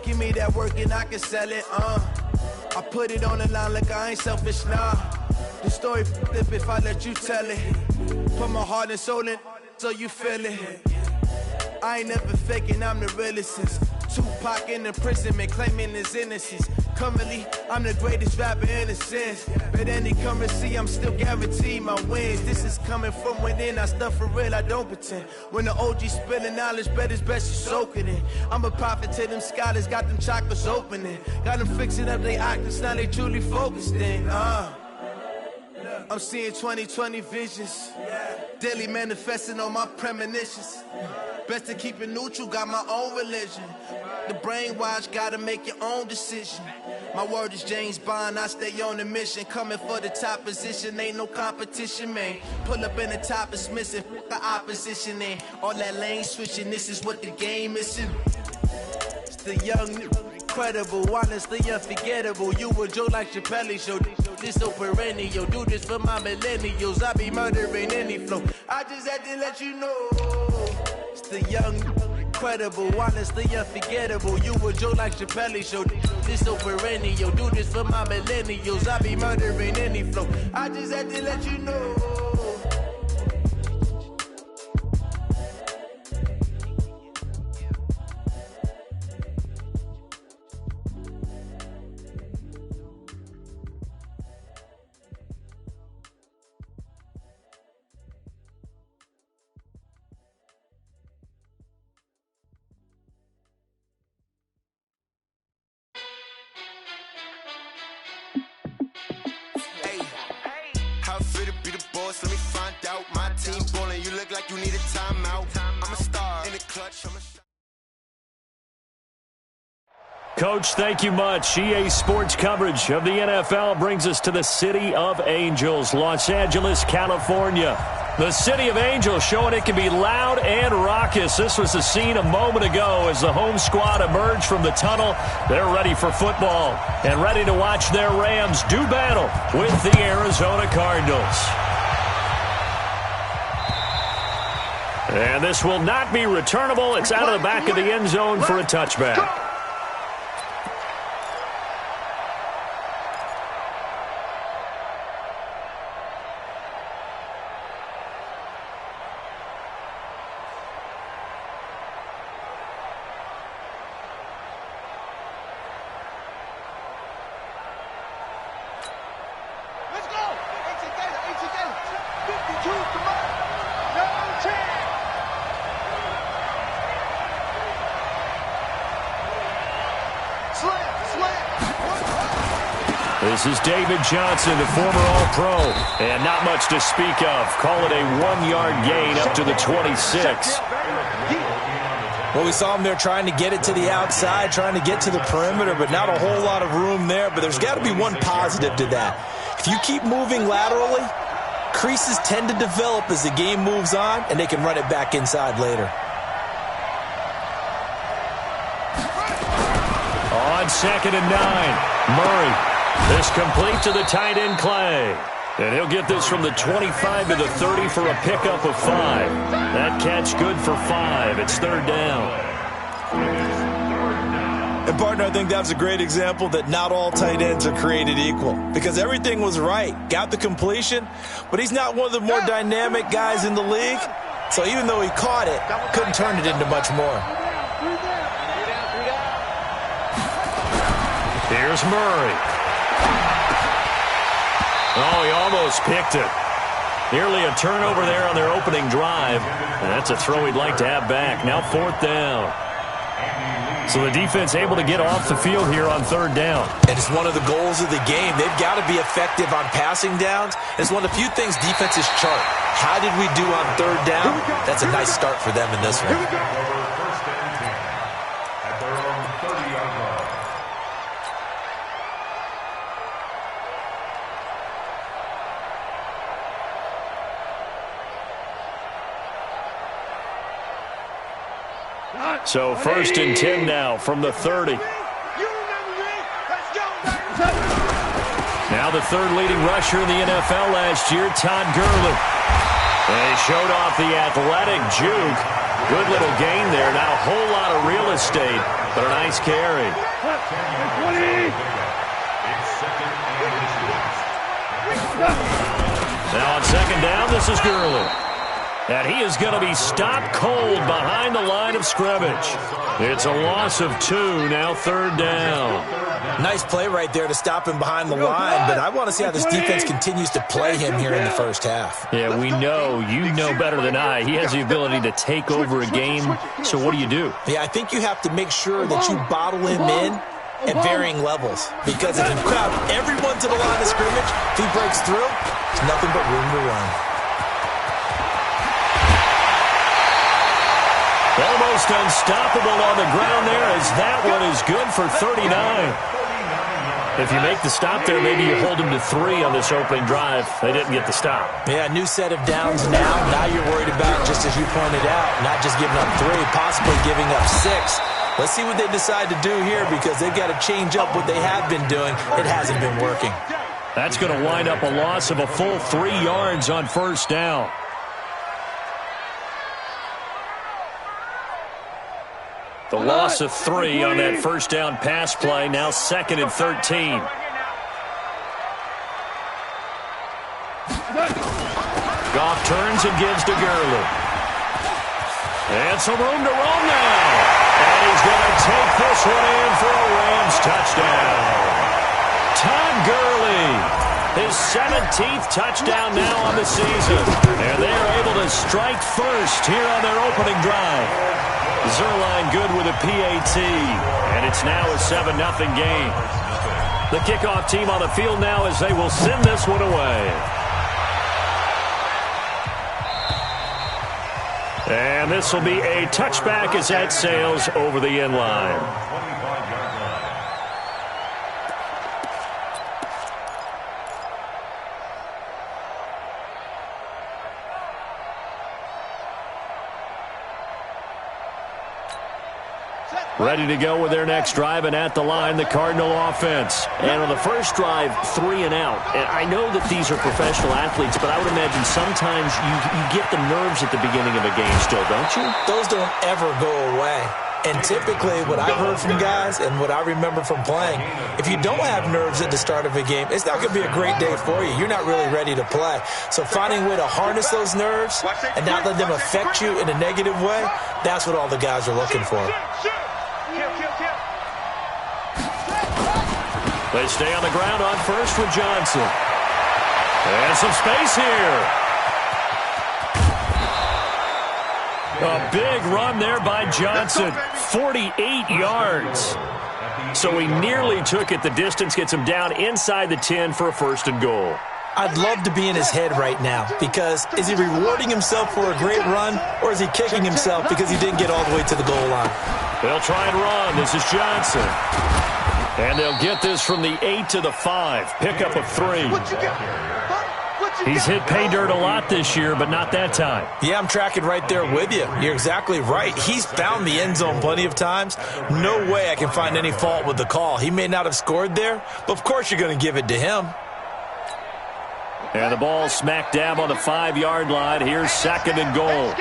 Give me that work and I can sell it, I put it on the line like I ain't selfish, nah. The story flip if I let you tell it. Put my heart and soul in so you feel it. I ain't never faking, I'm the realest since Tupac in imprisonment, claiming his innocence. Currently, I'm the greatest rapper in a sense. But any currency, I'm still guaranteed my wins. This is coming from within, I stuff for real, I don't pretend. When the OG spilling knowledge, bet it's best you soak it in. I'm a prophet to them scholars, got them chakras opening. Got them fixing up they octaves, now they truly focused in. I'm seeing 2020 visions. Daily manifesting on my premonitions. Best to keep it neutral, got my own religion. The brainwash, gotta make your own decision. My word is James Bond, I stay on the mission. Coming for the top position, ain't no competition, man. Pull up in the top is missing, the opposition in. All that lane switching, this is what the game missing. It's the young, incredible, honestly unforgettable. You a joke like Bjballin11's show. This so perennial, do this for my millennials. I be murdering any flow. I just had to let you know. It's the young, incredible, honestly unforgettable. You a joke like Bjballin11's show. This so perennial, do this for my millennials. I be murdering any flow. I just had to let you know. How fit to be the boss? Let me find out. My team ballin', you look like you need a timeout. I'm a star in the clutch. Coach, thank you much. EA Sports coverage of the NFL brings us to the City of Angels, Los Angeles, California. The City of Angels showing it can be loud and raucous. This was the scene a moment ago as the home squad emerged from the tunnel. They're ready for football and ready to watch their Rams do battle with the Arizona Cardinals. And this will not be returnable. It's out of the back of the end zone for a touchback. This is David Johnson, the former All-Pro, and not much to speak of. Call it a 1-yard gain up to the 26. Well, we saw him there trying to get it to the outside, trying to get to the perimeter, but not a whole lot of room there. But there's got to be one positive to that. If you keep moving laterally, creases tend to develop as the game moves on, and they can run it back inside later. On 2nd and 9, Murray. This complete to the tight end, Clay. And he'll get this from the 25 to the 30 for a pickup of 5. That catch good for 5. It's 3rd down. And, partner, I think that was a great example that not all tight ends are created equal. Because everything was right. Got the completion, but he's not one of the more dynamic guys in the league. So even though he caught it, couldn't turn it into much more. Here's Murray. Oh, he almost picked it. Nearly a turnover there on their opening drive. And that's a throw he'd like to have back. Now 4th down. So the defense able to get off the field here on 3rd down. And it's one of the goals of the game. They've got to be effective on passing downs. It's one of the few things defenses chart. How did we do on 3rd down? That's a nice start for them in this one. So 1st and 10 now from the 30. Now the 3rd leading rusher in the NFL last year, Todd Gurley. And he showed off the athletic juke Good little gain there. Not a whole lot of real estate, but a nice carry. Now on second down, this is Gurley. And he is going to be stopped cold behind the line of scrimmage. It's a loss of 2, now third down. Nice play right there to stop him behind the line, but I want to see how this defense continues to play him here in the first half. Yeah, we know. You know better than I. He has the ability to take over a game, so what do? Yeah, I think you have to make sure that you bottle him in at varying levels, because if you crowd everyone to the line of scrimmage, if he breaks through, there's nothing but room to run. Almost unstoppable on the ground there, as that one is good for 39. If you make the stop there, maybe you hold them to 3 on this opening drive. They didn't get the stop. Yeah, new set of downs now. Now you're worried about, just as you pointed out, not just giving up 3, possibly giving up 6. Let's see what they decide to do here, because they've got to change up what they have been doing. It hasn't been working. That's going to wind up a loss of a full 3 yards on first down. The loss of 3 on that first down pass play, now 2nd and 13. Goff turns and gives to Gurley. And some room to roam now. And he's going to take this one in for a Rams touchdown. Todd Gurley, his 17th touchdown now on the season. And they are able to strike first here on their opening drive. Zerline good with a PAT, and it's now a 7-0 game. The kickoff team on the field now as they will send this one away. And this will be a touchback as that sails over the end line. Ready to go with their next drive, and at the line, the Cardinal offense. And on the first drive, 3 and out. And I know that these are professional athletes, but I would imagine sometimes you get the nerves at the beginning of a game still, don't you? Those don't ever go away. And typically what I've heard from guys and what I remember from playing, if you don't have nerves at the start of a game, it's not going to be a great day for you. You're not really ready to play. So finding a way to harness those nerves and not let them affect you in a negative way, that's what all the guys are looking for. They stay on the ground on first with Johnson. And some space here. A big run there by Johnson. 48 yards. So he nearly took it. The distance gets him down inside the 10 for a 1st and goal. I'd love to be in his head right now, because is he rewarding himself for a great run, or is he kicking himself because he didn't get all the way to the goal line? They'll try and run. This is Johnson. And they'll get this from the 8 to the 5. Pickup of 3. He's hit pay dirt a lot this year, but not that time. Yeah, I'm tracking right there with you. You're exactly right. He's found the end zone plenty of times. No way I can find any fault with the call. He may not have scored there, but of course you're going to give it to him. And the ball smack dab on the 5-yard line. Here's 2nd and goal.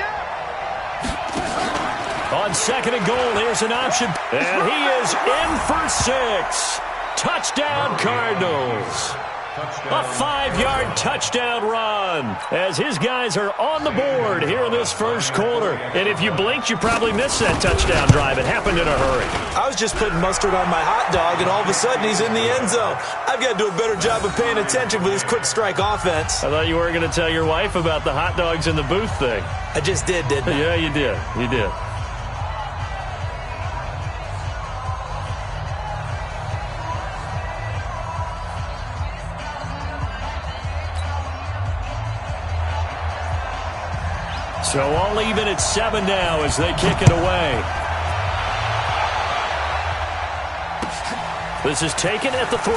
On 2nd and goal, here's an option. And he is in for 6. Touchdown, Cardinals. A 5-yard touchdown run as his guys are on the board here in this first quarter. And if you blinked, you probably missed that touchdown drive. It happened in a hurry. I was just putting mustard on my hot dog, and all of a sudden he's in the end zone. I've got to do a better job of paying attention with this quick strike offense. I thought you were going to tell your wife about the hot dogs in the booth thing. I just did, didn't I? Yeah, you did. You did. So all even at 7 now as they kick it away. This is taken at the 3.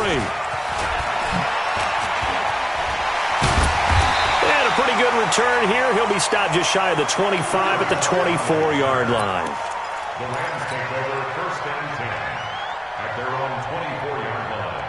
And a pretty good return here. He'll be stopped just shy of the 25 at the 24-yard line. The Rams take over 1st and 10 at their own 24-yard line.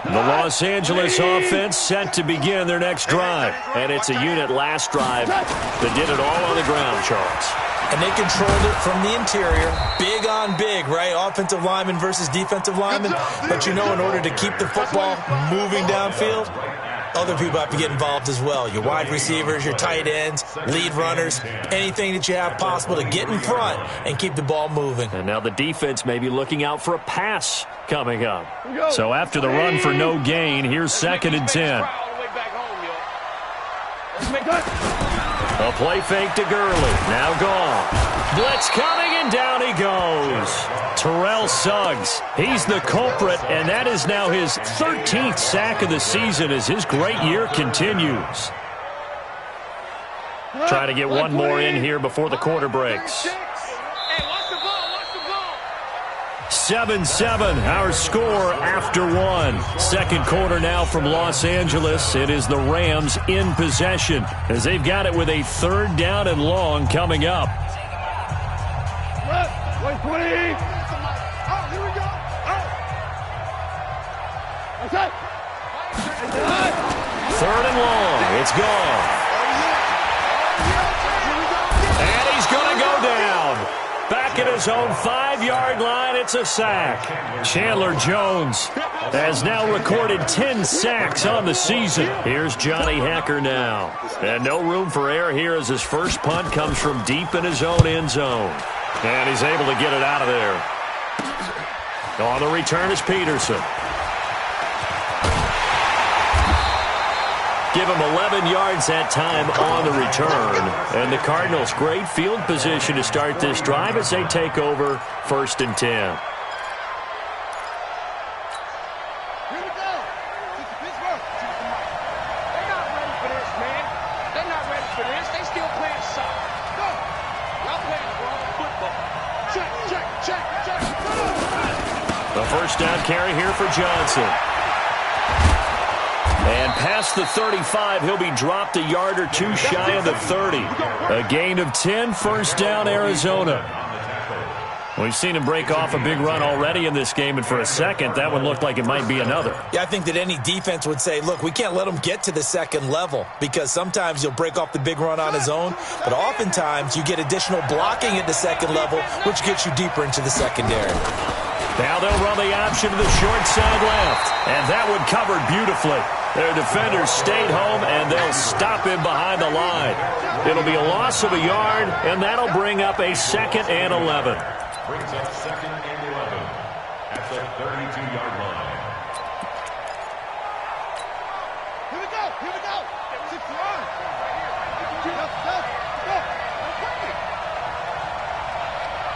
The Los Angeles offense set to begin their next drive. And it's a unit last drive that did it all on the ground, Charles. And they controlled it from the interior. Big on big, right? Offensive lineman versus defensive lineman. But you know, in order to keep the football moving downfield, other people have to get involved as well. Your wide receivers, your tight ends, lead runners, anything that you have possible to get in front and keep the ball moving. And now the defense may be looking out for a pass coming up. So after the run for no gain, here's 2nd and 10. A play fake to Gurley. Now gone. Blitz coming, and down he goes. Terrell Suggs. He's the culprit, and that is now his 13th sack of the season as his great year continues. Try to get one more in here before the quarter breaks. 7-7, our score after one. Second quarter now from Los Angeles. It is the Rams in possession as they've got it with a 3rd down and long coming up. 3rd and long. It's gone. And he's going to go down. Back at his own 5-yard line, it's a sack. Chandler Jones has now recorded 10 sacks on the season. Here's Johnny Hacker now. And no room for error here as his first punt comes from deep in his own end zone. And he's able to get it out of there. On the return is Peterson. Give him 11 yards that time on the return. And the Cardinals, great field position to start this drive as they take over 1st and 10. Here we go. Pittsburgh. They're not ready for this, man. They're not ready for this. They still playing soccer. Go. Y'all playing the wrong football. Check, check, check, check. The first down carry here for Johnson. And past the 35, he'll be dropped a yard or two shy of the 30. A gain of 10, 1st down, Arizona. We've seen him break off a big run already in this game, and for a second, that one looked like it might be another. Yeah, I think that any defense would say, look, we can't let him get to the 2nd level because sometimes he'll break off the big run on his own, but oftentimes you get additional blocking at the 2nd level, which gets you deeper into the secondary. Now they'll run the option to the short side left, and that one covered beautifully. Their defenders stayed home, and they'll stop him behind the line. It'll be a loss of a yard, and that'll bring up a 2nd and 11. Brings up 2nd and 11 at the 32-yard line. Here we go. Here we go. 6-1. Go.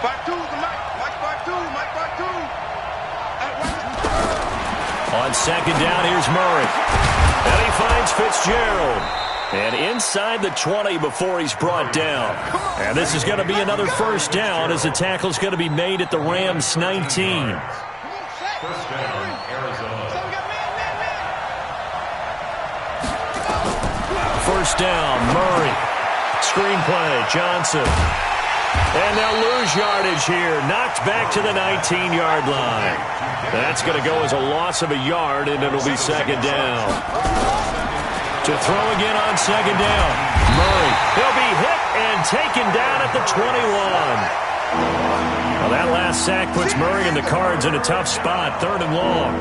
Part 2 is the Mike. Mike part 2. Mike part 2. On 2nd down, here's Murray. And he finds Fitzgerald. And inside the 20 before he's brought down. And this is going to be another 1st down as the tackle's going to be made at the Rams 19. 1st down, Arizona. 1st down, Murray. Screenplay, Johnson. And they'll lose yardage here. Knocked back to the 19-yard line. That's going to go as a loss of a yard, and it'll be 2nd down. To throw again on 2nd down. Murray. He'll be hit and taken down at the 21. Well, that last sack puts Murray and the Cards in a tough spot. 3rd and long.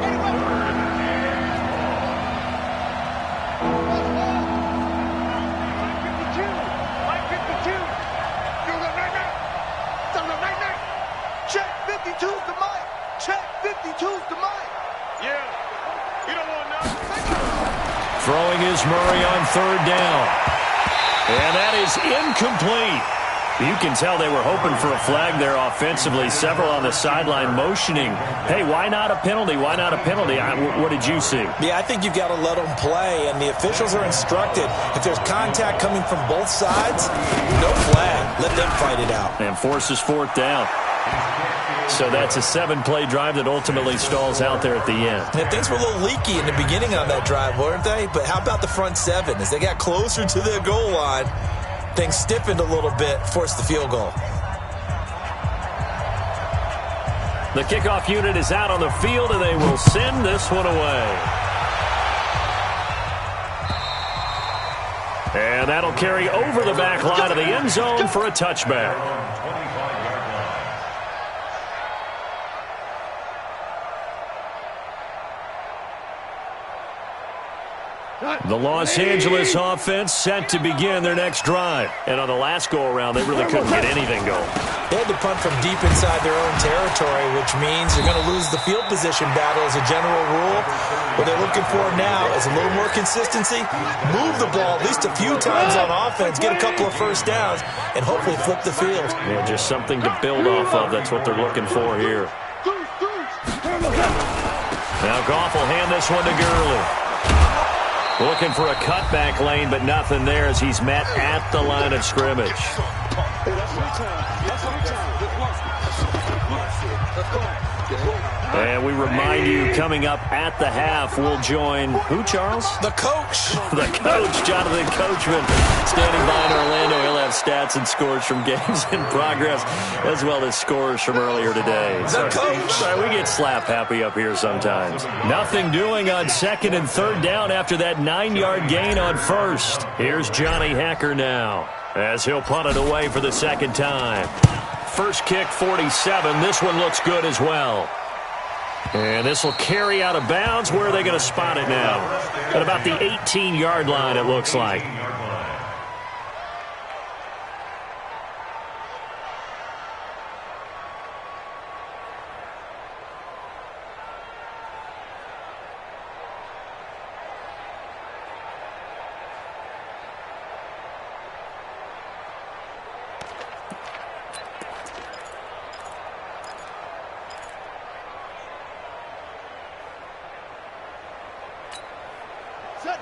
Throwing is Murray on 3rd down. And that is incomplete. You can tell they were hoping for a flag there offensively. Several on the sideline motioning, hey, why not a penalty? Why not a penalty? What did you see? Yeah, I think you've got to let them play, and the officials are instructed. If there's contact coming from both sides, no flag. Let them fight it out. And forces 4th down. So that's a 7-play drive that ultimately stalls out there at the end. And things were a little leaky in the beginning on that drive, weren't they? But how about the front 7? As they got closer to their goal line, things stiffened a little bit, forced the field goal. The kickoff unit is out on the field, and they will send this one away. And that'll carry over the back line of the end zone for a touchback. The Los Angeles offense set to begin their next drive. And on the last go-around, they really couldn't get anything going. They had to punt from deep inside their own territory, which means you're going to lose the field position battle as a general rule. What they're looking for now is a little more consistency, move the ball at least a few times on offense, get a couple of first downs, and hopefully flip the field. Yeah, just something to build off of. That's what they're looking for here. Now Goff will hand this one to Gurley. Looking for a cutback lane, but nothing there as he's met at the line of scrimmage. And we remind you, coming up at the half, we'll join who, Charles? The coach. The coach, Jonathan Coachman, standing by in Orlando. He'll have stats and scores from games in progress, as well as scores from earlier today. The coach. We get slap happy up here sometimes. Nothing doing on second and third down after that 9-yard gain on first. Here's Johnny Hecker now, as he'll punt it away for the second time. First kick, 47. This one looks good as well. And this will carry out of bounds. Where are they going to spot it now? At about the 18-yard line, it looks like.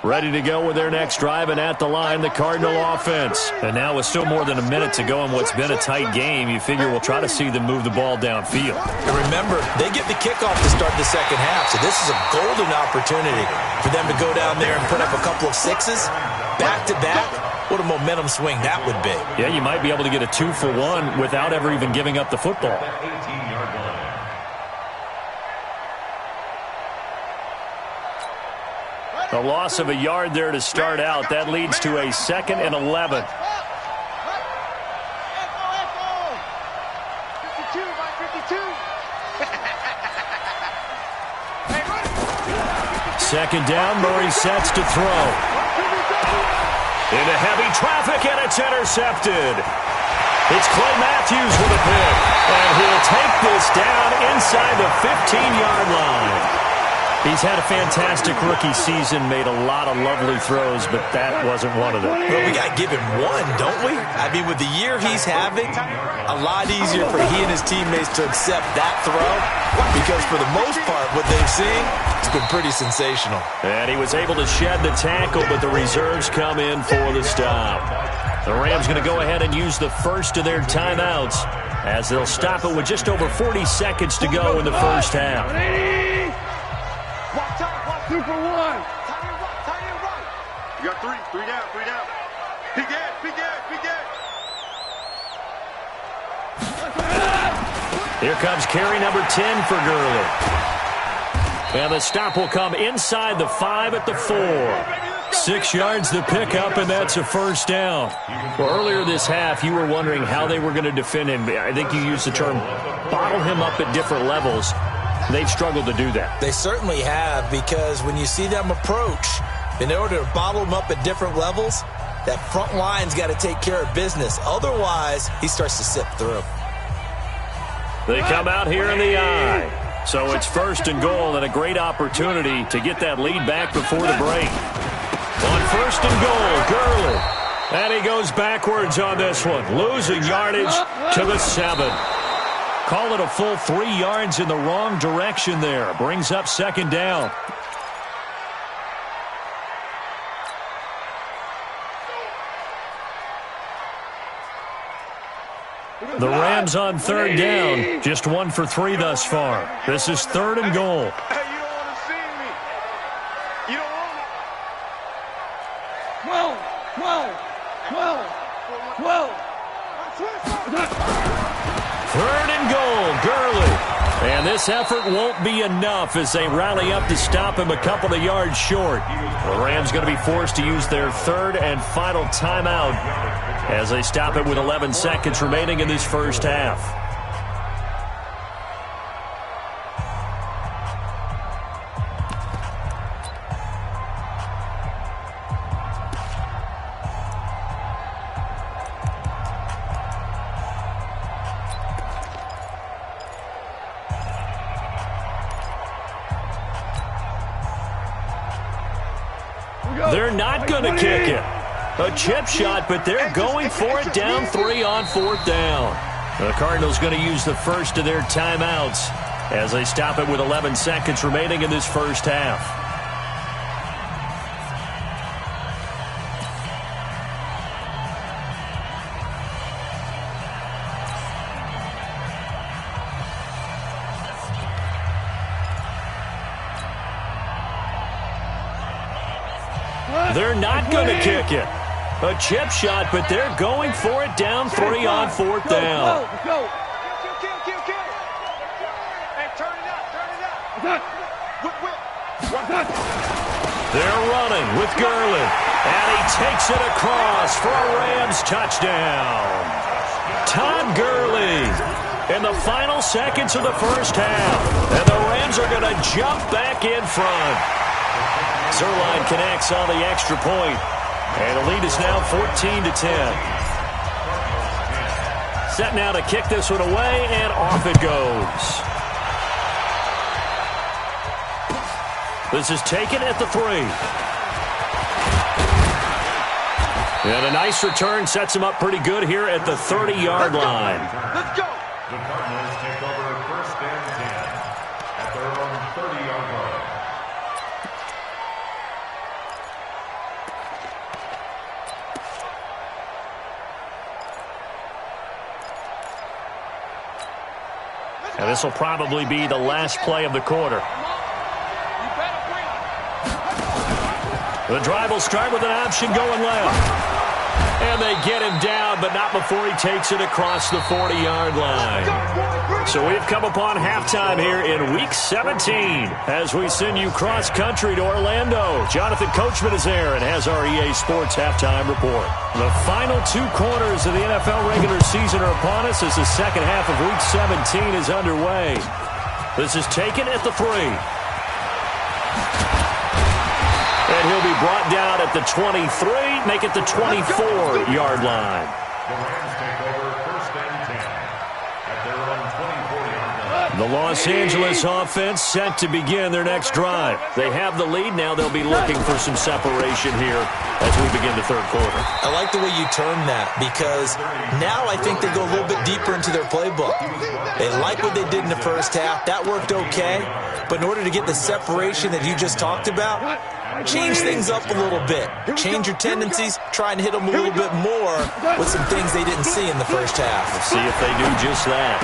Ready to go with their next drive, and at the line, the Cardinal offense. And now with still more than a minute to go in what's been a tight game, you figure we'll try to see them move the ball downfield. And remember, they get the kickoff to start the second half, so this is a golden opportunity for them to go down there and put up a couple of sixes back-to-back. What a momentum swing that would be. Yeah, you might be able to get a 2-for-1 without ever even giving up the football. A loss of a yard there to start out. That leads to a 2nd and 11. Second down, Murray sets to throw. Into heavy traffic, and it's intercepted. It's Clay Matthews with a pick, and he'll take this down inside the 15-yard line. He's had a fantastic rookie season, made a lot of lovely throws, but that wasn't one of them. Well, we got to give him one, don't we? I mean, with the year he's having, a lot easier for he and his teammates to accept that throw, because for the most part, what they've seen, it's been pretty sensational. And he was able to shed the tackle, but the reserves come in for the stop. The Rams going to go ahead and use the first of their timeouts, as they'll stop it with just over 40 seconds to go in the first half. 2 for 1. Tie it right. You got 3 down. Big gap. Here comes carry number 10 for Gurley. And the stop will come inside the 5 at the 4. 6 yards the pickup, and that's a first down. Well, earlier this half, you were wondering how they were going to defend him. I think you used the term bottle him up at different levels. They've struggled to do that. They certainly have, because when you see them approach, in order to bottle them up at different levels, that front line's got to take care of business. Otherwise, he starts to sip through. They come out here in the eye. So it's 1st and goal, and a great opportunity to get that lead back before the break. On 1st and goal, Gurley. And he goes backwards on this one, losing yardage to the 7. Call it a full 3 yards in the wrong direction there. Brings up 2nd down. The Rams on 3rd down. Just 1 for 3 thus far. This is 3rd and goal. Hey, you don't want to see me. You don't want it. 12. 3rd and goal, Gurley. And this effort won't be enough as they rally up to stop him a couple of yards short. The Rams going to be forced to use their third and final timeout as they stop it with 11 seconds remaining in this first half. They're not going to kick it. A chip shot, but they're going for it down 3 on 4th down. The Cardinals going to use the first of their timeouts as they stop it with 11 seconds remaining in this first half. They're not going to kick it. A chip shot, but they're going for it down 3 on 4th down. Go. Kill. Hey, turn it up. Whip. They're running with Gurley, and he takes it across for a Rams touchdown. Todd Gurley in the final seconds of the first half, and the Rams are going to jump back in front. Zerline connects on the extra point, and the lead is now 14-10. Set now to kick this one away, and off it goes. This is taken at the 3. And a nice return sets him up pretty good here at the 30-yard line. Let's go. The Cardinals take over 1st and 10 at their own 30-yard line. And this will probably be the last play of the quarter. The drive will start with an option going left. And they get him down, but not before he takes it across the 40-yard line. So we've come upon halftime here in Week 17 as we send you cross-country to Orlando. Jonathan Coachman is there and has our EA Sports halftime report. The final 2 quarters of the NFL regular season are upon us as the second half of Week 17 is underway. This is taken at the 3. And he'll be brought down at the 23, make it the 24-yard line. The Rams take over 1st and 10 at their own 24-yard line. The Los Angeles offense set to begin their next drive. They have the lead. Now they'll be looking for some separation here as we begin the third quarter. I like the way you turned that because now I think they go a little bit deeper into their playbook. They like what they did in the first half. That worked okay. But in order to get the separation that you just talked about, change things up a little bit. Change your tendencies. Try and hit them a little bit more with some things they didn't see in the first half. Let's see if they do just that.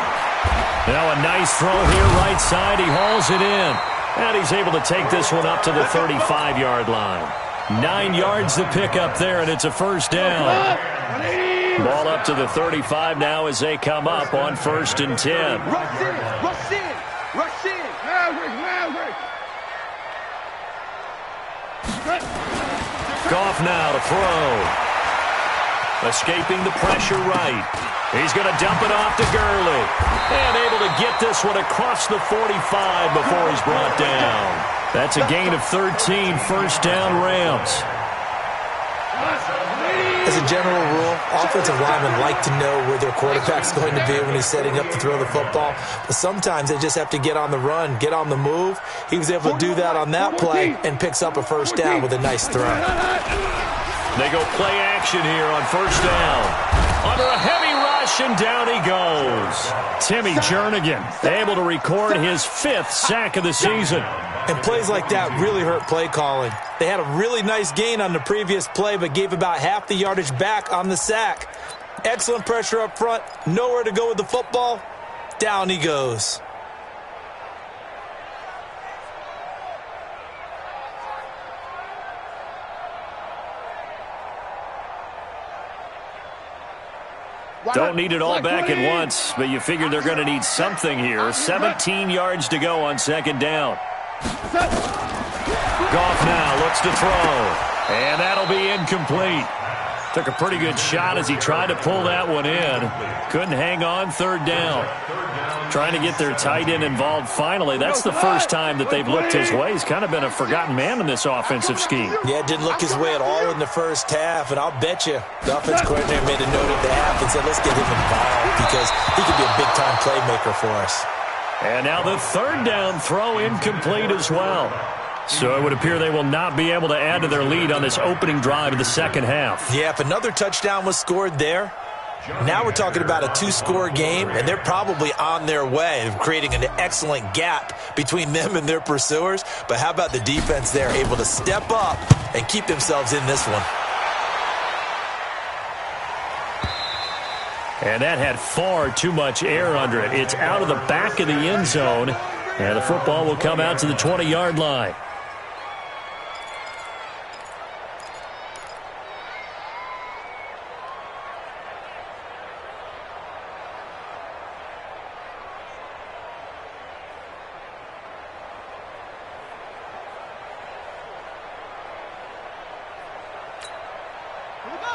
Now a nice throw here right side. He hauls it in. And he's able to take this one up to the 35-yard line. 9 yards to pick up there, and it's a first down. Ball up to the 35 now as they come up on 1st and 10. Rush in. Goff now to throw. Escaping the pressure right. He's going to dump it off to Gurley. And able to get this one across the 45 before he's brought down. That's a gain of 13, first down Rams. As a general rule, offensive linemen like to know where their quarterback's going to be when he's setting up to throw the football. But sometimes they just have to get on the run, get on the move. He was able to do that on that play and picks up a first down with a nice throw. They go play action here on first down. Under a heavy rush, and down he goes. Timmy Jernigan able to record his 5th sack of the season. And plays like that really hurt play calling. They had a really nice gain on the previous play, but gave about half the yardage back on the sack. Excellent pressure up front. Nowhere to go with the football. Down he goes. Don't need it all back at once, but you figure they're going to need something here. 17 yards to go on second down. Goff now looks to throw, and that'll be incomplete. Took a pretty good shot as he tried to pull that one in. Couldn't hang on, third down. Trying to get their tight end involved finally. That's the first time that they've looked his way. He's kind of been a forgotten man in this offensive scheme. Yeah, didn't look his way at all in the first half, and I'll bet you the offense coordinator made a note of the half and said, let's get him involved because he could be a big-time playmaker for us. And now the third down throw incomplete as well. So it would appear they will not be able to add to their lead on this opening drive of the second half. Yeah, if another touchdown was scored there, now we're talking about a 2-score game, and they're probably on their way of creating an excellent gap between them and their pursuers. But how about the defense there, able to step up and keep themselves in this one? And that had far too much air under it. It's out of the back of the end zone, and the football will come out to the 20-yard line.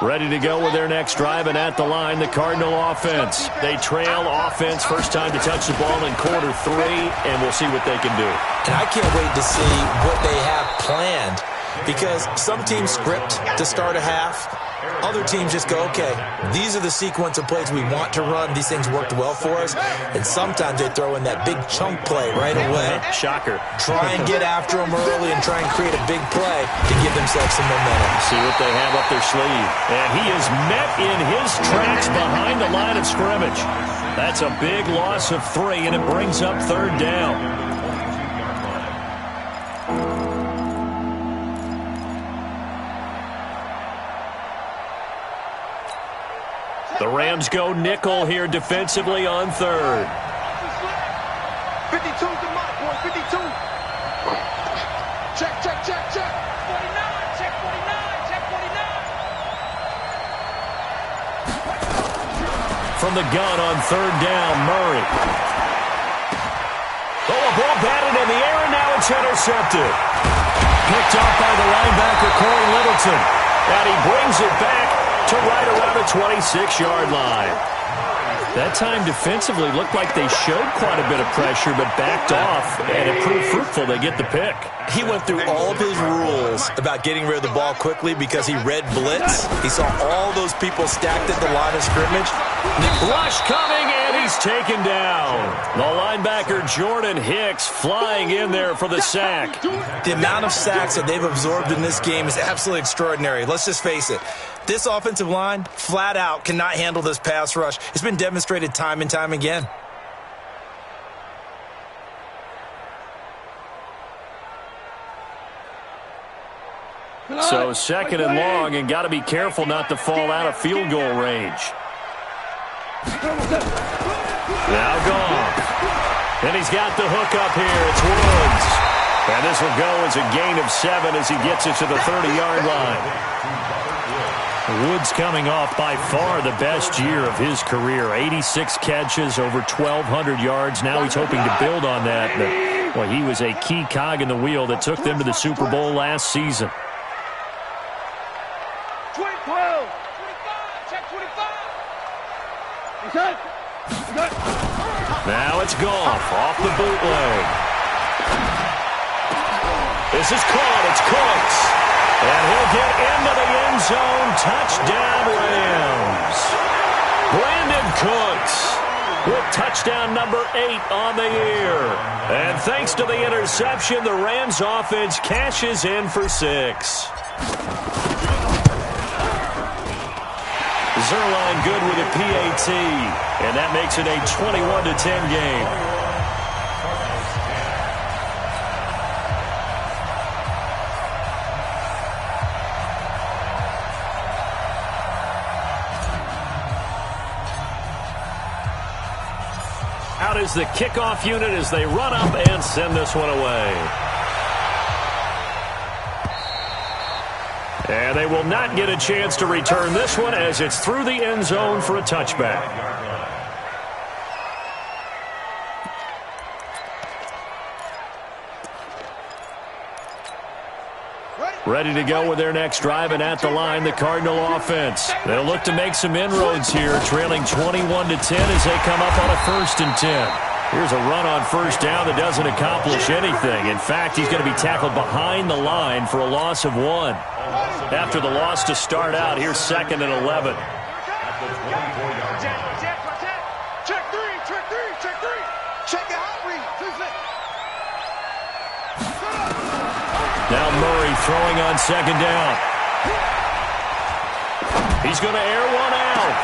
Ready to go with their next drive, and at the line, the Cardinal offense. They trail offense, first time to touch the ball in quarter 3, and we'll see what they can do. And I can't wait to see what they have planned, because some teams script to start a half. Other teams just go, okay, these are the sequence of plays we want to run. These things worked well for us. And sometimes they throw in that big chunk play right away. Shocker. Try and get after them early and try and create a big play to give themselves some momentum. See what they have up their sleeve. And he is met in his tracks behind the line of scrimmage. That's a big loss of 3, and it brings up third down. The Rams go nickel here defensively on third. 52's the mark, boy. 52. Check, check, check, check. 49, check 49, check 49. From the gun on third down, Murray. Oh, a ball batted in the air, and now it's intercepted. Picked off by the linebacker, Corey Littleton. And he brings it back to right around the 26-yard line. That time defensively looked like they showed quite a bit of pressure, but backed off, and it proved fruitful. They get the pick. He went through all of his rules about getting rid of the ball quickly because he read blitz. He saw all those people stacked at the line of scrimmage. Rush coming, and he's taken down. The linebacker Jordan Hicks flying in there for the sack. The amount of sacks that they've absorbed in this game is absolutely extraordinary. Let's just face it. This offensive line, flat out, cannot handle this pass rush. It's been demonstrated time and time again. So second and long, and got to be careful not to fall out of field goal range. Now Goff. And he's got the hook up here. It's Woods. And this will go as a gain of 7 as he gets it to the 30-yard line. Woods coming off by far the best year of his career. 86 catches, over 1,200 yards. Now he's hoping to build on that. But, well, he was a key cog in the wheel that took them to the Super Bowl last season. 12. 25. Check 25. Now it's Goff off the bootleg. This is caught. It's Cooks. And he'll get into the end zone. Touchdown, Rams. Brandon Cooks with touchdown number 8 on the year. And thanks to the interception, the Rams offense cashes in for 6. Zerline good with a PAT. And that makes it a 21-10 game. Out is the kickoff unit as they run up and send this one away. And they will not get a chance to return this one as it's through the end zone for a touchback. Ready to go with their next drive, and at the line, the Cardinal offense. They'll look to make some inroads here, trailing 21-10 as they come up on a 1st and 10. Here's a run on first down that doesn't accomplish anything. In fact, he's going to be tackled behind the line for a loss of 1. After the loss to start out, here's 2nd and 11. Check three. Check it out, read. Now Murray throwing on 2nd down. He's going to air one out.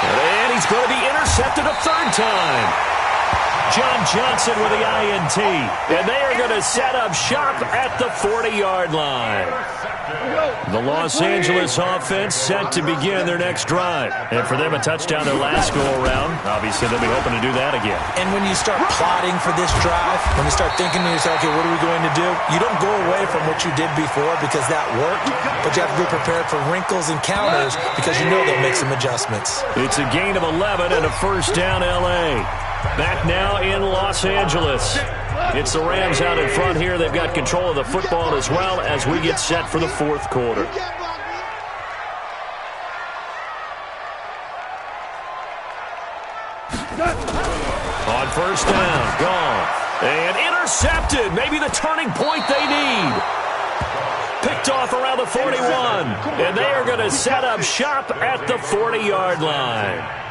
And he's going to be intercepted a 3rd time. John Johnson with the INT. And they are going to set up shop at the 40-yard line. The Los Angeles offense set to begin their next drive. And for them, a touchdown their last go-around. Obviously, they'll be hoping to do that again. And when you start plotting for this drive, when you start thinking to yourself, okay, what are we going to do? You don't go away from what you did before because that worked, but you have to be prepared for wrinkles and counters because you know they'll make some adjustments. It's a gain of 11 and a 1st down L.A. Back now in Los Angeles. It's the Rams out in front here. They've got control of the football as well as we get set for the 4th quarter. On 1st down, gone. And intercepted. Maybe the turning point they need. Picked off around the 41. And they are going to set up shop at the 40-yard line.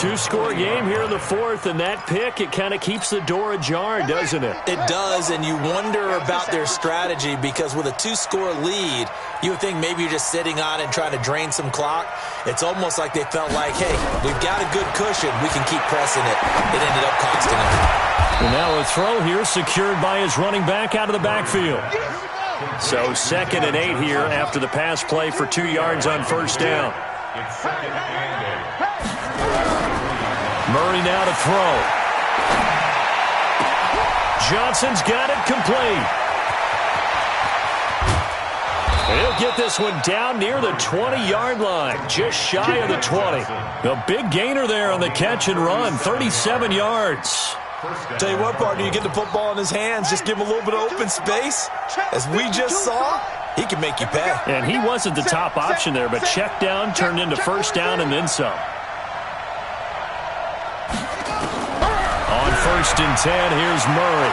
2-score game here in the 4th, and that pick, it kind of keeps the door ajar, doesn't it? It does, and you wonder about their strategy because with a 2-score lead, you would think maybe you're just sitting on it and trying to drain some clock. It's almost like they felt like, hey, we've got a good cushion. We can keep pressing it. It ended up costing them. And now a throw here secured by his running back out of the backfield. So 2nd and 8 here after the pass play for 2 yards on 1st down. It's 2nd and 8. Murray now to throw. Johnson's got it complete. He'll get this one down near the 20-yard line, just shy of the 20. A big gainer there on the catch and run, 37 yards. Tell you what, partner, you get the football in his hands, just give him a little bit of open space. As we just saw, he can make you pay. And he wasn't the top option there, but check down turned into 1st down and then some. On 1st and 10, here's Murray.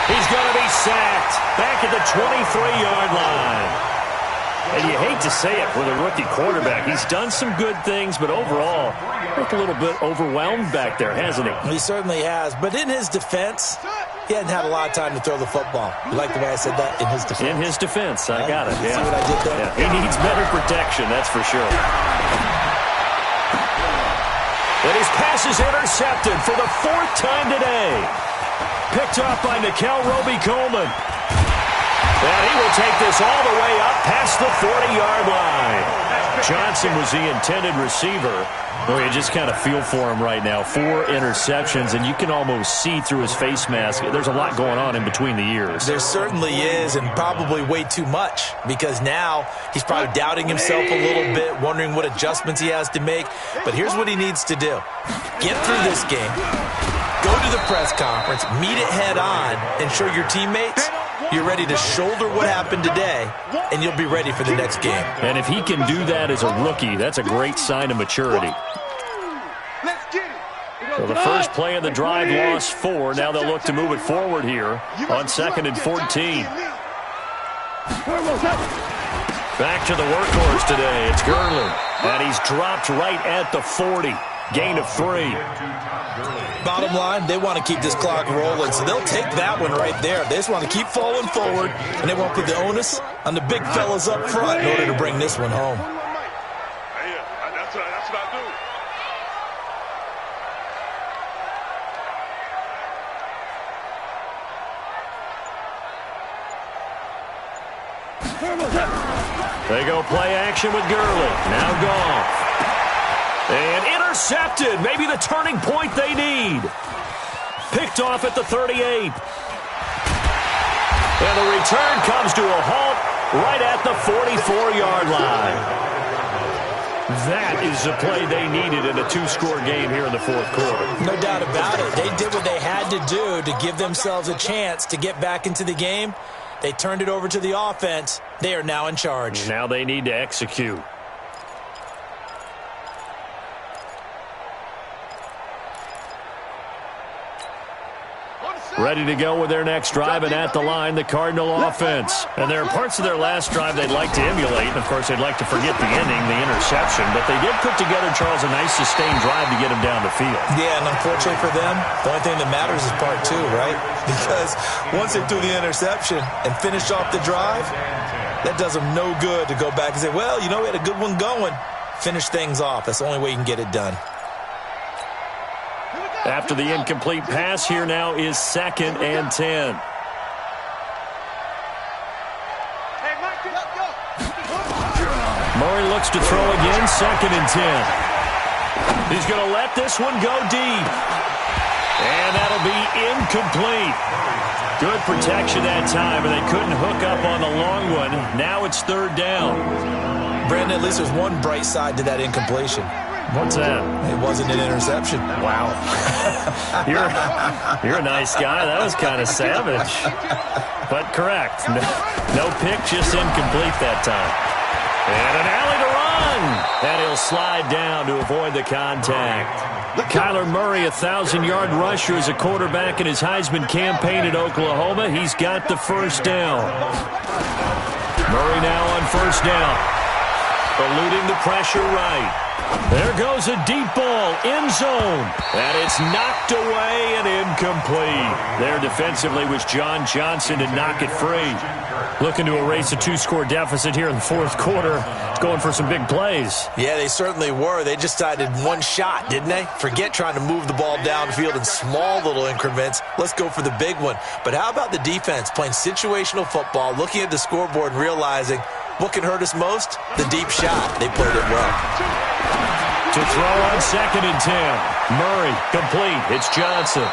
He's going to be sacked back at the 23-yard line. And you hate to say it with a rookie quarterback. He's done some good things, but overall, looked a little bit overwhelmed back there, hasn't he? He certainly has. But in his defense, he hadn't had a lot of time to throw the football. You like the way I said that? In his defense. In his defense. I got it. See what I did there? Yeah. He needs better protection, that's for sure. And his pass is intercepted for the 4th time today. Picked off by Nickel Roby-Coleman. And he will take this all the way up past the 40-yard line. Johnson was the intended receiver. Well, you just kind of feel for him right now. 4 interceptions, and you can almost see through his face mask. There's a lot going on in between the ears. There certainly is, and probably way too much, because now he's probably doubting himself a little bit, wondering what adjustments he has to make. But here's what he needs to do. Get through this game. Go to the press conference, meet it head on, and show your teammates you're ready to shoulder what happened today, and you'll be ready for the next game. And if he can do that as a rookie, that's a great sign of maturity. So the first play of the drive lost 4. Now they'll look to move it forward here on 2nd and 14. Back to the workhorse today. It's Gurley. And he's dropped right at the 40. Gain of 3. Bottom line, they want to keep this clock rolling, so they'll take that one right there. They just want to keep falling forward, and they won't put the onus on the big fellas up front in order to bring this one home. That's what I do. They go play action with Gurley. Now gone. And intercepted. Maybe the turning point they need. Picked off at the 38. And the return comes to a halt right at the 44-yard line. That is the play they needed in a two-score game here in the fourth quarter. No doubt about it. They did what they had to do to give themselves a chance to get back into the game. They turned it over to the offense. They are now in charge. Now they need to execute. Ready to go with their next drive, and at the line, the Cardinal offense. And there are parts of their last drive they'd like to emulate, and of course they'd like to forget the ending, the interception, but they did put together, Charles, a nice sustained drive to get them down the field. Yeah, and unfortunately for them, the only thing that matters is part two, right? Because once they threw the interception and finished off the drive, that does them no good to go back and say, well, you know, we had a good one going. Finish things off. That's the only way you can get it done. After the incomplete pass, here now is 2nd and 10. Murray looks to throw again, 2nd and 10. He's going to let this one go deep. And that'll be incomplete. Good protection that time, and they couldn't hook up on the long one. Now it's 3rd down. Brandon, at least there's one bright side to that incompletion. What's that? It wasn't an interception. Wow. You're a nice guy. That was kind of savage. But correct. No pick, just incomplete that time. And an alley to run. And he'll slide down to avoid the contact. Kyler Murray, 1,000-yard rusher as a quarterback in his Heisman campaign at Oklahoma. He's got the first down. Murray now on first down. Eluding the pressure right. There goes a deep ball, end zone. And it's knocked away and incomplete. There defensively was John Johnson to knock it free. Looking to erase a two-score deficit here in the fourth quarter. Going for some big plays. Yeah, they certainly were. They just decided one shot, didn't they? Forget trying to move the ball downfield in small little increments. Let's go for the big one. But how about the defense playing situational football, looking at the scoreboard and realizing what can hurt us most? The deep shot. They played it well. To throw on 2nd and 10. Murray complete. It's Johnson.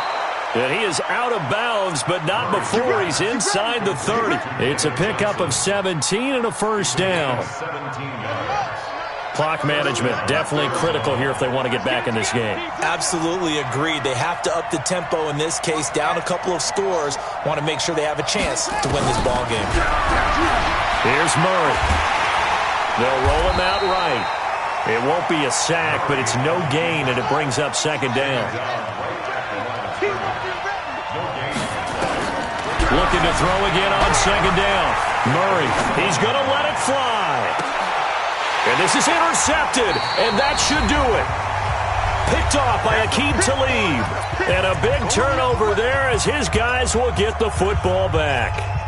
And he is out of bounds, but not before he's inside the 30. It's a pickup of 17 and a first down. Clock management definitely critical here if they want to get back in this game. Absolutely agreed. They have to up the tempo in this case, down a couple of scores. Want to make sure they have a chance to win this ball game. Here's Murray. They'll roll him out right. It won't be a sack, but it's no gain, and it brings up 2nd down. Looking to throw again on 2nd down. Murray, he's going to let it fly. And this is intercepted, and that should do it. Picked off by Aqib Talib. And a big turnover there as his guys will get the football back.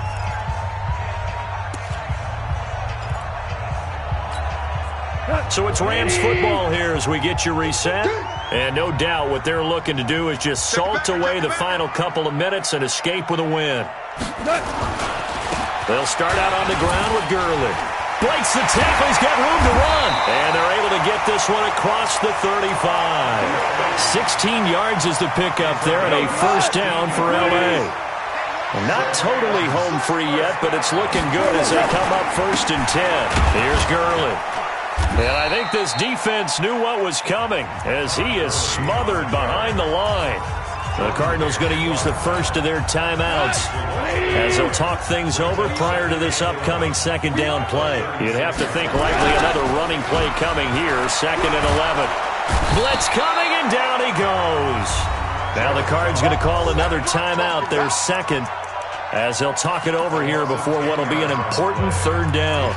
So it's Rams football here as we get you reset. And no doubt what they're looking to do is just salt away the final couple of minutes and escape with a win. They'll start out on the ground with Gurley. Breaks the tackle. He's got room to run. And they're able to get this one across the 35. 16 yards is the pickup there and a first down for L.A. Not totally home free yet, but it's looking good as they come up 1st and 10. Here's Gurley. And I think this defense knew what was coming as he is smothered behind the line. The Cardinals going to use the first of their timeouts as they'll talk things over prior to this upcoming 2nd down play. You'd have to think likely another running play coming here, 2nd and 11. Blitz coming, and down he goes. Now the Cards going to call another timeout, their second, as they'll talk it over here before what will be an important 3rd down.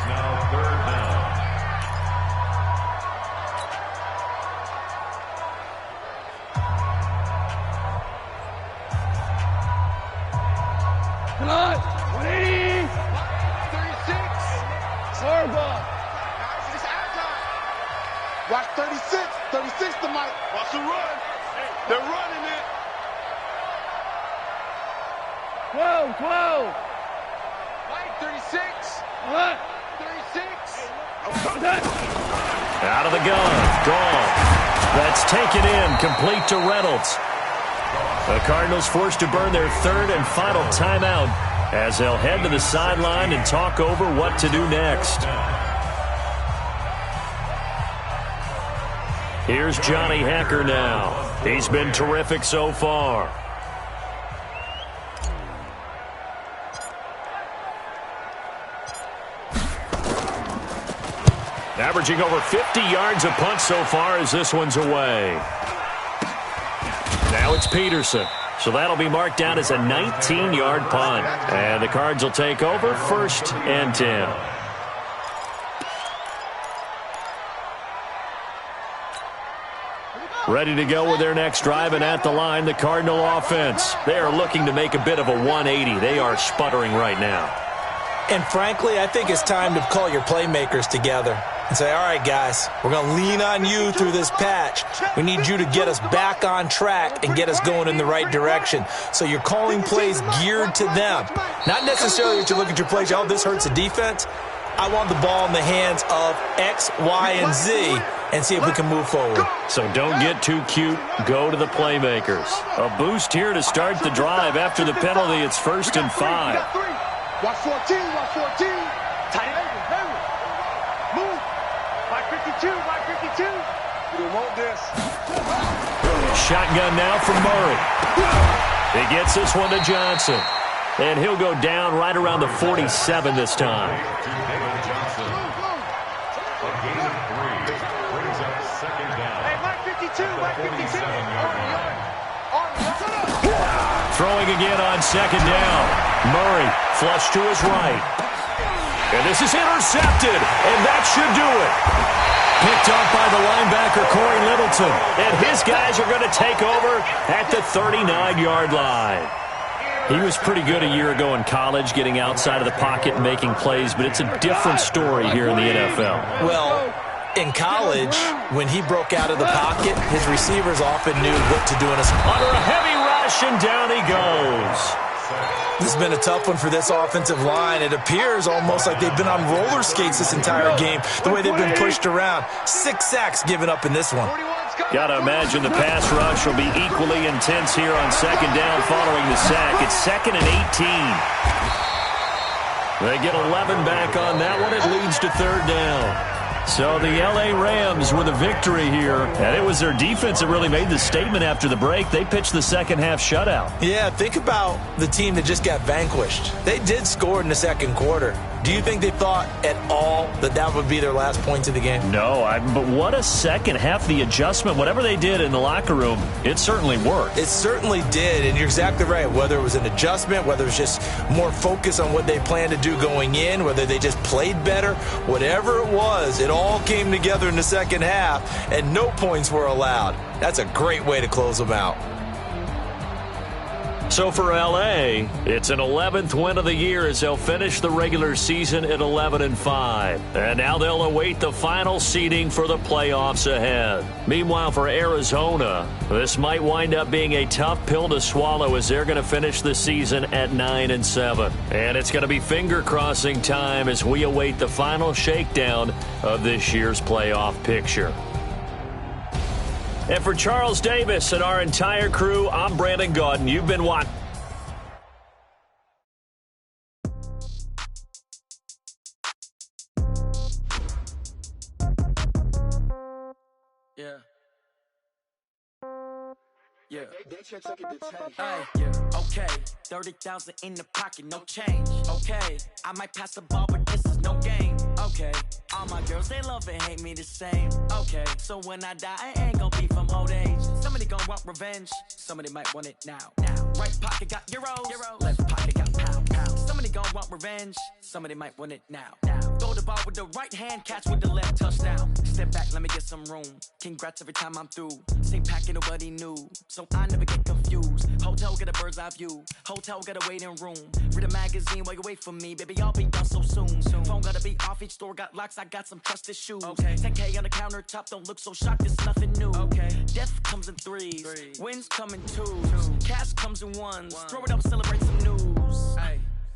Come on, 180, 36, horrible. Watch 36, 36 to Mike. Watch the run. They're running it. 12. Mike, 36. What? 36. Out of the gun. Gone. That's taken in. Complete to Reynolds. The Cardinals forced to burn their 3rd and final timeout as they'll head to the sideline and talk over what to do next. Here's Johnny Hekker now. He's been terrific so far. Averaging over 50 yards a punt so far as this one's away. Now it's Peterson. So that'll be marked down as a 19-yard punt. And the Cards will take over 1st and 10. Ready to go with their next drive, and at the line, the Cardinal offense. They are looking to make a bit of a 180. They are sputtering right now. And frankly, I think it's time to call your playmakers together and say, all right, guys, we're going to lean on you through this patch. We need you to get us back on track and get us going in the right direction. So you're calling plays geared to them. Not necessarily that you look at your plays, oh, this hurts the defense. I want the ball in the hands of X, Y, and Z and see if we can move forward. So don't get too cute. Go to the playmakers. A boost here to start the drive. After the penalty, it's 1st and 5. Watch 14, watch 14. Tight end. Move. 552, 552. We want this. Shotgun now from Murray. He gets this one to Johnson. And he'll go down right around the 47 this time. Throwing again on 2nd down. Murray flush to his right. And this is intercepted, and that should do it. Picked up by the linebacker, Corey Littleton. And his guys are going to take over at the 39-yard line. He was pretty good a year ago in college, getting outside of the pocket and making plays, but it's a different story here in the NFL. Well, in college, when he broke out of the pocket, his receivers often knew what to do in a spot. Under a heavy rush, and down he goes. This has been a tough one for this offensive line. It appears almost like they've been on roller skates this entire game, the way they've been pushed around. 6 sacks given up in this one. Got to imagine the pass rush will be equally intense here on 2nd down following the sack. It's 2nd and 18. They get 11 back on that one. It leads to 3rd down. So the L.A. Rams with a victory here, and it was their defense that really made the statement after the break. They pitched the second-half shutout. Yeah, think about the team that just got vanquished. They did score in the 2nd quarter. Do you think they thought at all that that would be their last points of the game? No, but what a second half. The adjustment, whatever they did in the locker room, it certainly worked. It certainly did, and you're exactly right. Whether it was an adjustment, whether it was just more focus on what they planned to do going in, whether they just played better, whatever it was, it all came together in the 2nd half, and no points were allowed. That's a great way to close them out. So for L.A., it's an 11th win of the year as they'll finish the regular season at 11-5. And now they'll await the final seeding for the playoffs ahead. Meanwhile, for Arizona, this might wind up being a tough pill to swallow as they're going to finish the season at 9-7. And it's going to be finger-crossing time as we await the final shakedown of this year's playoff picture. And for Charles Davis and our entire crew, I'm Brandon Gaudin. You've been watching. Yeah. Hey, yeah. Okay, 30,000 in the pocket, no change. Okay, I might pass the ball, but this is no game. Okay, all my girls, they love and hate me the same. Okay, so when I die, I ain't gon' be from old age. Somebody gon' want revenge, somebody might want it now. Right pocket got euros, left pocket got pound. Somebody gon' want revenge, somebody might want it now. Throw the ball with the right hand, catch with the left, touchdown. Step back, let me get some room. Congrats every time I'm through. Same packet, nobody knew, so I never get confused. Hotel get a bird's eye view, hotel got a waiting room. Read a magazine while you wait for me, baby, I'll be done so soon. Phone gotta be off, each store got locks, I got some trusted shoes. 10K on the countertop, don't look so shocked, it's nothing new. Death comes in threes, wins come in twos, cash comes in ones. Throw it up, celebrate some news.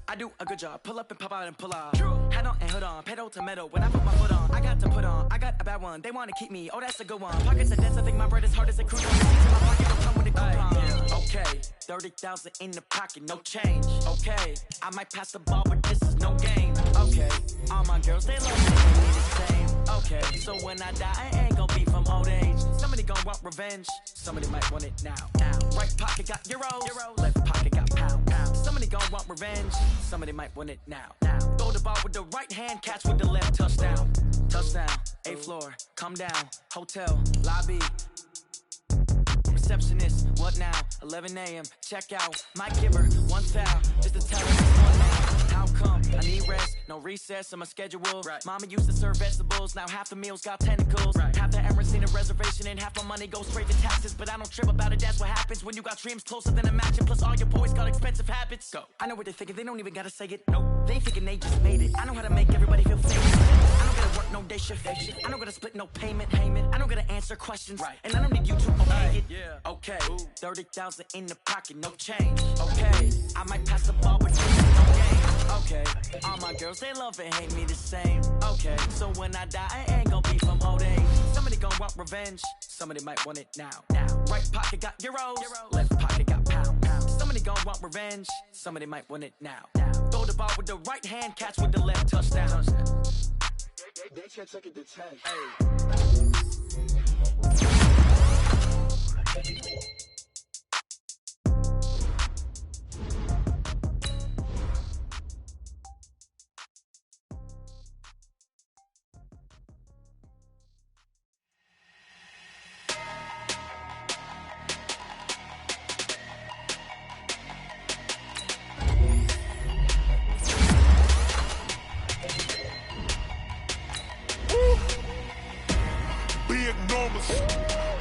I do a good job, pull up and pop out and pull out. Hat on and hood on, pedal to metal. When I put my foot on, I got to put on. I got a bad one, they want to keep me. Oh, that's a good one. Pockets are dense, I think my bread is hard as a cruise. Receipts in my pocket don't come with a coupon. Okay, 30,000 in the pocket, no change. Okay, I might pass the ball, but this is no game. Okay, all my girls, they love me the same. Okay, so when I die, I ain't gonna be from old age. Somebody gon' want revenge, somebody might want it now. Right pocket got euros, left pocket got pound. Somebody gon' want revenge, somebody might want it now. Throw the ball with the right hand, catch with the left, touchdown. Touchdown, 8th floor, come down, hotel, lobby. Receptionist, what now? 11 a.m., check out. Might give her one foul, just to tell her it's one now. How come? I need rest, no recess on my schedule. Right. Mama used to serve vegetables, now half the meals got tentacles. Right. Half the Emirates seen a reservation and half my money goes straight to taxes. But I don't trip about it, that's what happens when you got dreams closer than a match. And plus all your boys got expensive habits. Go. I know what they're thinking, they don't even gotta say it. Nope. They ain't thinking they just made it. I know how to make everybody feel famous. I don't gotta work no day shift. I don't gotta split no payment. I don't gotta answer questions. Right. And I don't need you to obey it. Yeah. Okay, 30,000 in the pocket, no change. Okay, I might pass the ball, but this is no game. Okay, all my girls, they love and hate me the same. Okay, so when I die, I ain't gonna be from old age. Somebody gon' want revenge, somebody might want it now. Right pocket got euros, left pocket got pound. Somebody gon' want revenge, somebody might want it now. Throw the ball with the right hand, catch with the left, touchdown. They can't take it to 10.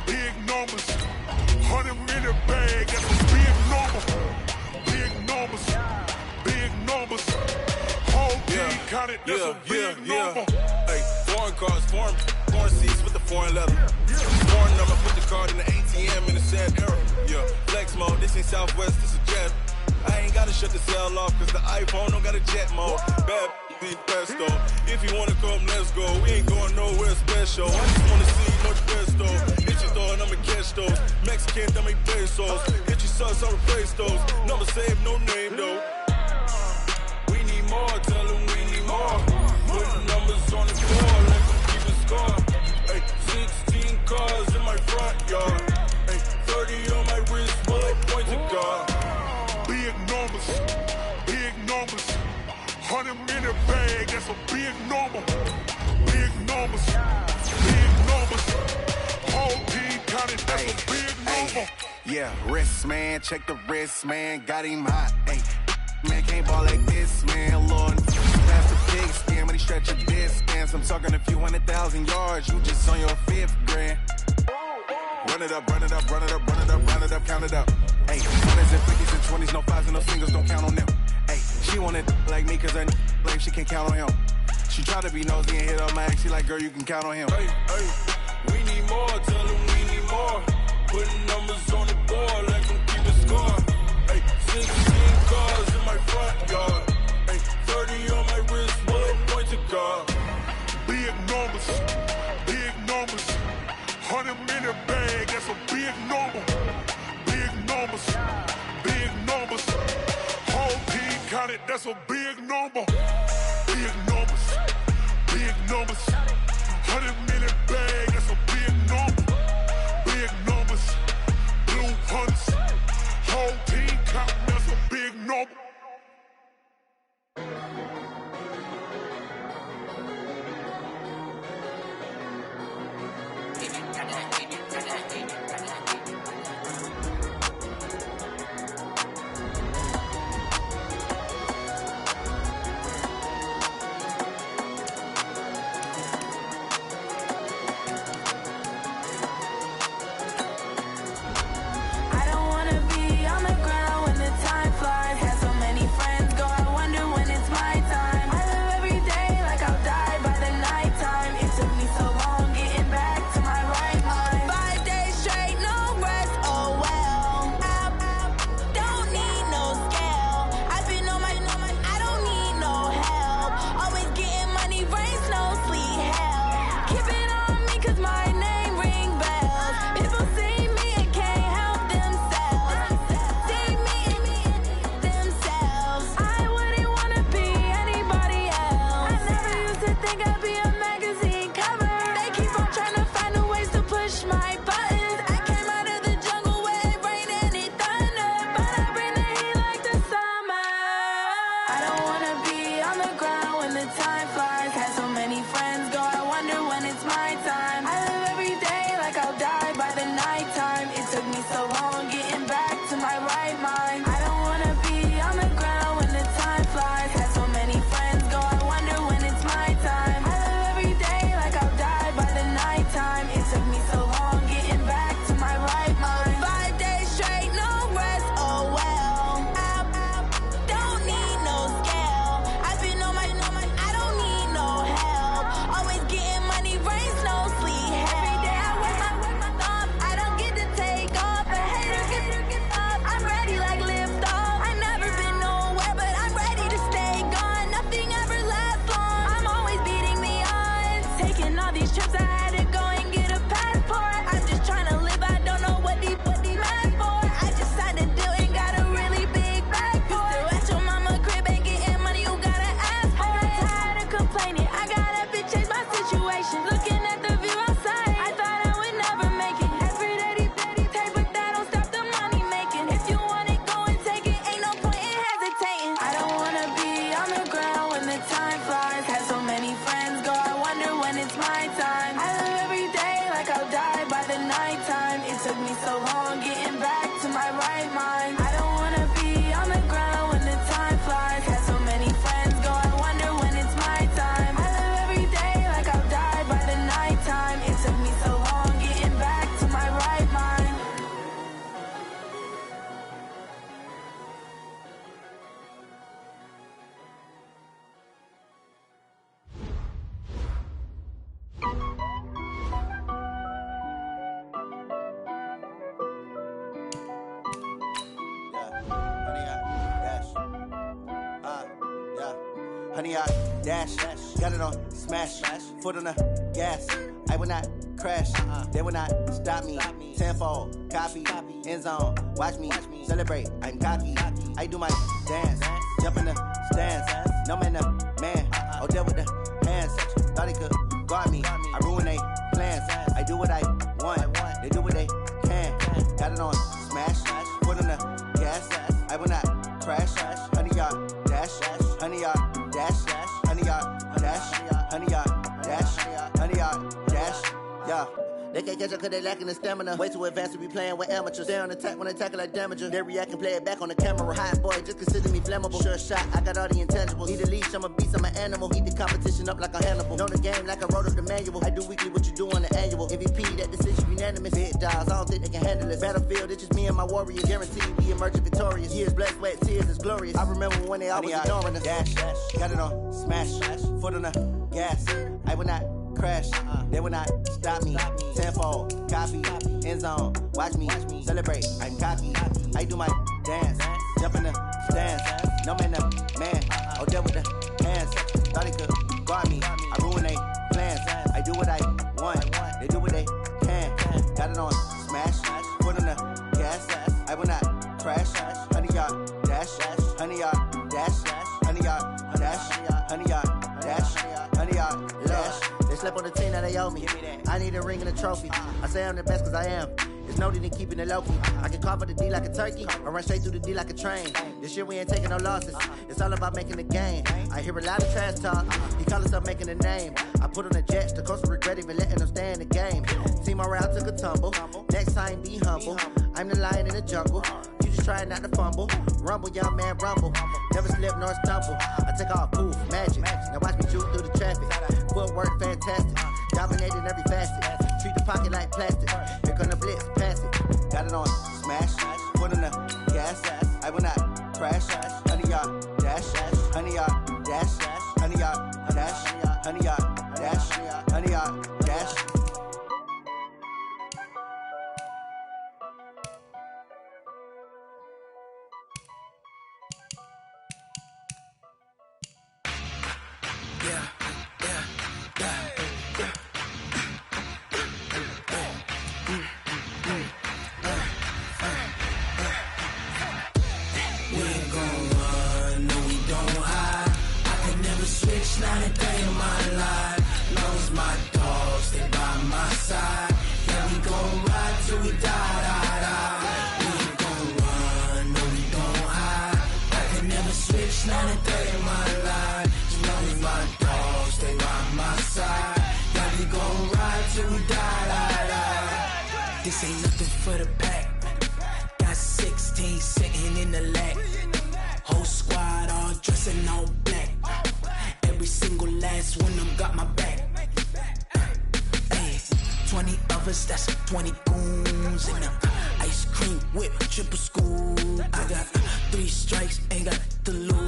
Big numbers, 100-minute bag, that's a big number. Big numbers, whole team counted, that's a big number. Hey, foreign cars, foreign seats with the foreign leather. Foreign number, put the card in the ATM in the sad era. Yeah, flex mode, this ain't Southwest, this is jet. I ain't gotta shut the cell off, cause the iPhone don't got a jet mode. Bad be pesto. If you wanna come, let's go. We ain't going nowhere special. I just wanna see much pesto. Hit your door and I'ma catch those. Mexican, dame pesos. Hit your sus, I'll replace those. Number saved, no name though. We need more, tell them we need more. Put the numbers on the board, let them keep it score. Hey, 16 cars in my front yard. Hey, 30 on my wrist, bullet point to God. Big numbers, 100-minute bag, that's a big number. Big numbers, whole team counted, that's a big number. Yeah, wrist man, check the wrist man, got him hot. Ay, man can't ball like this, man. Lord, pass the pig skin, but he stretch a distance. I'm talking a few 100,000 yards, you just on your 5th grand. Run it up, count it up. Ay, 100s and 50s and 20s, no 5s and no singles, don't count on them. Ay, she wanted like me cause her like she can count on him. She tried to be nosy and hit her max, she like, girl, you can count on him. Hey, we need more, tell them we need more. Putting numbers on the board, let them keep it score. Hey, 16 cars in my front yard. Hey, 30 on my wrist, bullet point to God. Big numbers, 100-minute bag, that's a big number. Big numbers, whole team counted, that's a big number. Big numbers, 100-minute bag, that's a big number. Big numbers, blue hunts, whole team counting, that's a big number. these trips, I had to go and get a passport. I'm just trying to live, I don't know what these mad for. I just signed a deal and got a really big bag for it. Still at your mama crib, ain't getting money, you gotta ask for it. I got tired of complaining, I gotta change my situation. Looking at the view outside, I thought I would never make it. Every day they take, but that don't stop the money making. If you want it, go and take it, ain't no point in hesitating. I don't wanna be on the ground when the time flies. Had so many friends go, I wonder when it's my time. I live every day like I'll die by the nighttime. It took me so long getting back to my right mind. I don't wanna be on the ground when the time flies. Had so many friends go, I wonder when it's my time. I live every day like I'll die by the nighttime. It took me so long getting back to my right mind. Honey, I dash, got it on smash, foot on the gas. I will not crash, they will not stop me. Tenfold, copy, end zone, watch me celebrate. I'm cocky, I do my dance, jump in the stands. No man, the man, oh, deal with the hands. Thought he could guard me, I ruin they plans. I do what I want, they do what they can. Got it on smash, foot on the gas. I will not crash, honey, y'all dash, honey, y'all dash, honey, y'all dash, honey, y'all dash, honey, y'all dash, yeah. They can't catch up cause they lacking the stamina. Way too advanced to be playing with amateurs. Stay on attack when they tackle like damager. They react and play it back on the camera. Hot boy, just consider me flammable. Sure shot, I got all the intangibles. Need a leash, I'm a beast, I'm an animal. Heat the competition up like a Hannibal. Know the game like I wrote up the manual. I do weekly what you do on the annual. MVP, that decision unanimous. Big dogs, I don't think they can handle it. Battlefield, it's just me and my warriors. Guaranteed we emerging victorious. Years, blood, sweat, tears, it's glorious. I remember when they always ignoring us. Dash, got it on smash, foot on the gas. I will not crash, they will not stop me. Tenfold, copy, end zone, watch me celebrate. I'm cocky, I do my dance, jump in the stands. No man, the man, oh, deal with the hands. Thought he could guard me, I ruin they plans. I do what I want, they do what they can. Got it on smash, foot on the gas. I will not crash, honey, y'all dash, honey, y'all dash, honey, y'all dash, honey, y'all dash, honey, y'all dash. They slept on the team that they owe me. I need a ring and a trophy. I say I'm the best cause I am. It's no need in keeping it low-key. I can carve for the D like a turkey, or run straight through the D like a train. This year we ain't taking no losses. It's all about making the game. I hear a lot of trash talk. He call himself making a name. I put on the jets, the coach regret even letting them stay in the game. Team morale took a tumble. Next time be humble. I'm the lion in the jungle. You just trying not to fumble. Rumble, young man, rumble. Never slip nor stumble. I take off, poof, magic. Now watch me shoot through the traffic. Footwork fantastic. Dominating every facet. Treat the pocket like plastic. Here come the blitz, pass it. Got it on smash, foot on the gas. I will not crash. Honey, y'all dash, honey, y'all dash, honey, y'all dash, honey, y'all dash, honey, y'all dash. Not a day in my life. Knows my dogs, they by my side. Yeah, we gon' ride till we die, die, die. We ain't gon' run, no, we gon' hide. I can never switch, not a day in my life. As long as my dogs, they by my side. Yeah, we gon' ride till we die, die, die. This ain't nothing for the pack. Got 16 sitting in the lag. Whole squad all dressing all black. Every single last one of them got my back. Ay, 20 of us, that's 20 goons in them. Ice cream whip, triple scoop. I got 3 strikes, ain't got to lose.